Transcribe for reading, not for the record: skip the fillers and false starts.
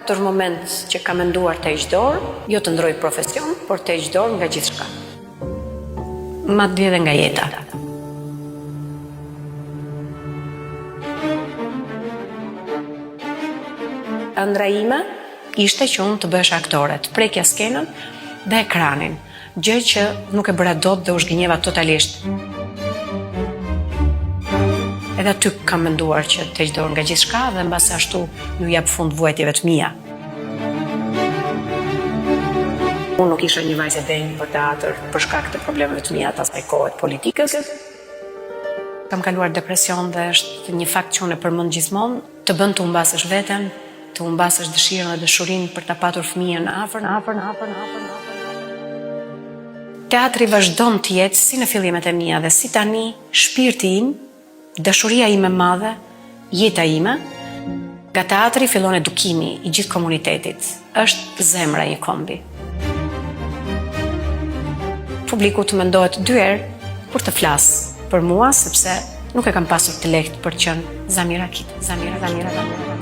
4 moment që ka menduar të heqë dorë, jo të ndroj profesion, por të heqë dorë nga gjithçka. Madje edhe nga jeta. Ëndra ime ishte që unë të bëhesh aktore, të prekja skenën dhe ekranin, gjë që nuk e bëra dot dhe u zhgënjeva totalisht. Edhe aty kam menduar që të heq dorë nga gjithçka dhe mbas ashtu ju jap fund vuajtjeve të mia. Unë nuk isha një vajzë e denjë për teatr për shkak të problemeve të mia të asaj kohe të politikës. Kam kaluar depresion dhe është një fakt që unë e përmend gjithmonë, të bën të humbasësh veten, të humbasësh dëshirën dhe dashurinë për ta patur fëmijën afër. Teatri vazhdon të jetë si në fillimet e mia dhe si tani shpirti im, dashuria ime e madhe, jeta ime. Nga teatri fillon edukimi i gjithë komunitetit. Është zemra e një kombi. Publiku të mendohet 2 herë kur të flas për mua sepse nuk e kam pasur të lehtë për të qenë Zamira Kit.